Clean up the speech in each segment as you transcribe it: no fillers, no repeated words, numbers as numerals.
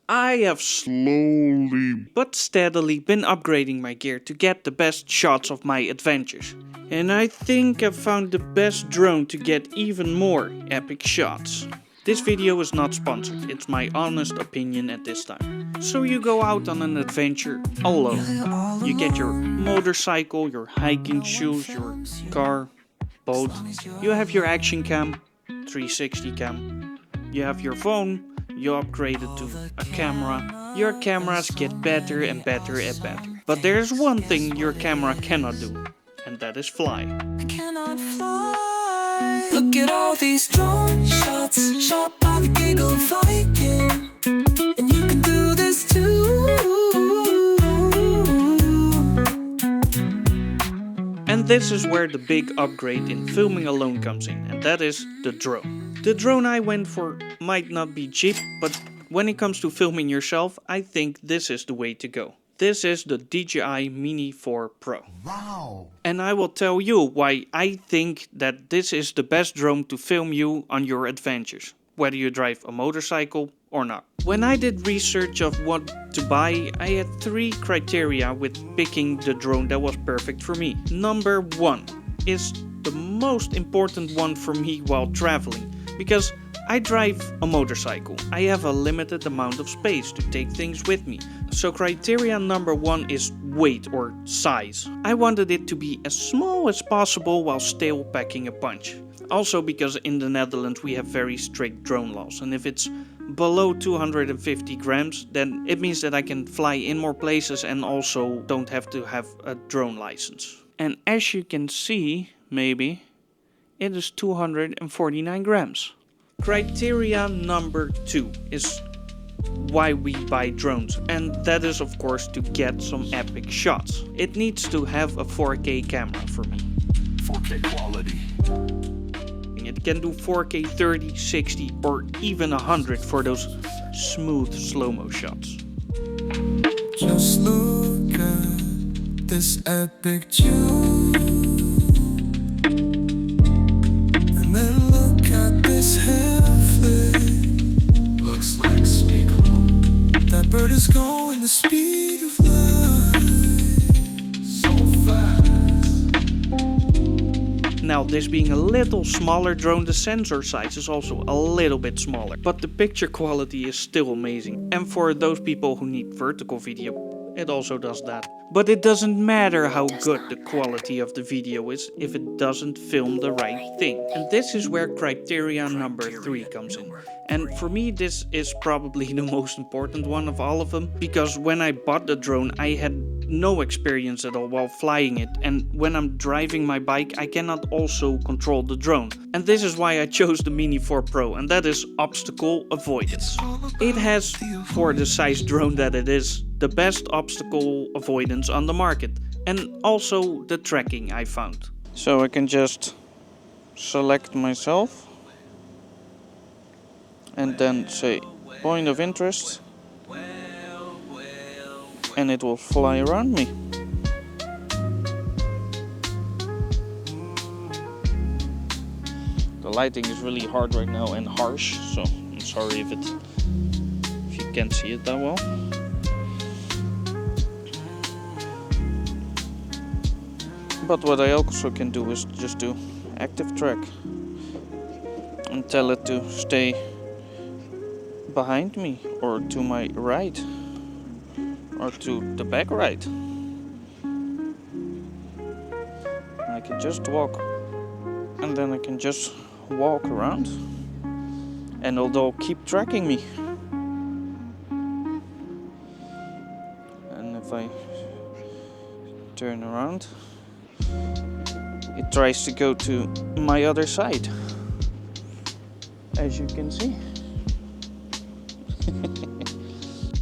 I have slowly but steadily been upgrading my gear to get the best shots of my adventures. And I think I've found the best drone to get even more epic shots. This video is not sponsored, it's my honest opinion at this time. So you go out on an adventure alone. You get your motorcycle, your hiking shoes, your car, boat. You have your action cam, 360 cam. You have your phone, you upgrade it to a camera. Your cameras get better and better and better. But there's one thing your camera cannot do, and that is fly. I cannot fly. Look at all these drone shots shot by the giggle Viking. And you can do this too. And this is where the big upgrade in filming alone comes in, and that is the drone. The drone I went for might not be cheap, but when it comes to filming yourself, I think this is the way to go. This is the DJI Mini 4 Pro. Wow! And I will tell you why I think that this is the best drone to film you on your adventures, whether you drive a motorcycle or not. When I did research of what to buy, I had 3 criteria with picking the drone that was perfect for me. Number 1 is the most important one for me while traveling, because I drive a motorcycle. I have a limited amount of space to take things with me. So criteria number 1 is weight or size. I wanted it to be as small as possible while still packing a punch. Also because in the Netherlands we have very strict drone laws, and if it's below 250 grams, then it means that I can fly in more places and also don't have to have a drone license. And as you can see, maybe, it is 249 grams. Criteria number 2 is why we buy drones, and that is of course to get some epic shots. It needs to have a 4K camera for me. 4K quality. It can do 4K 30, 60 or even 100 for those smooth slow-mo shots. Just look at this epic tune. And then look at this heaven. Looks like speed. That bird is going the speed of light. So fast. Now, this being a little smaller drone, the sensor size is also a little bit smaller, but the picture quality is still amazing. And for those people who need vertical video, it also does that. But it doesn't matter how good the quality of the video is if it doesn't film the right thing. And this is where criteria number 3 comes in. And for me, this is probably the most important one of all of them, because when I bought the drone, I had no experience at all while flying it, and when I'm driving my bike, I cannot also control the drone. And this is why I chose the Mini 4 Pro, and that is obstacle avoidance. It has, for the size drone that it is, the best obstacle avoidance on the market, and also the tracking I found. So I can just select myself and then say point of interest, and it will fly around me. The lighting is really hard right now and harsh, so I'm sorry if you can't see it that well. But what I also can do is just do active track and tell it to stay behind me or to my right or to the back right. I can just walk, and then I can just walk around, and it'll keep tracking me. And if I turn around, it tries to go to my other side, as you can see.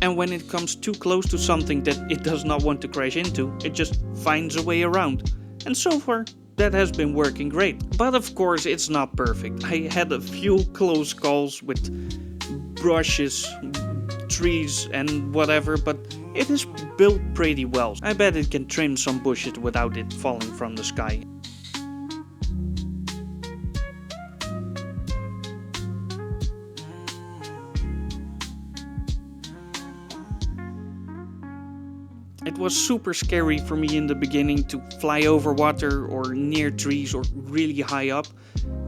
And when it comes too close to something that it does not want to crash into, it just finds a way around. And so far, that has been working great. But of course, it's not perfect. I had a few close calls with brushes, trees and whatever, but it is built pretty well. I bet it can trim some bushes without it falling from the sky. It was super scary for me in the beginning to fly over water or near trees or really high up.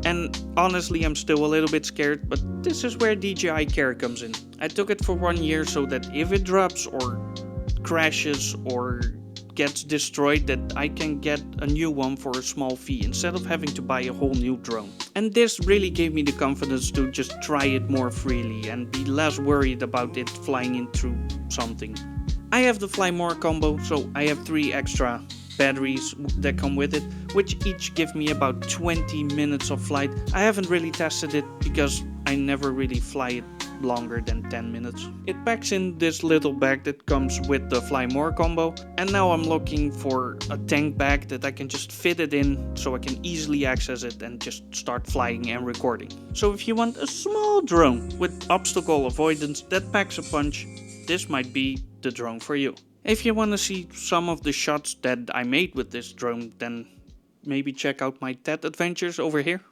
And honestly, I'm still a little bit scared, but this is where DJI Care comes in. I took it for 1 year so that if it drops or crashes or gets destroyed, that I can get a new one for a small fee instead of having to buy a whole new drone. And this really gave me the confidence to just try it more freely and be less worried about it flying into something. I have the Fly More combo, so I have 3 extra batteries that come with it, which each give me about 20 minutes of flight. I haven't really tested it because I never really fly it longer than 10 minutes. It packs in this little bag that comes with the Fly More combo, and now I'm looking for a tank bag that I can just fit it in so I can easily access it and just start flying and recording. So if you want a small drone with obstacle avoidance that packs a punch, this might be the drone for you. If you want to see some of the shots that I made with this drone, then maybe check out my TET adventures over here.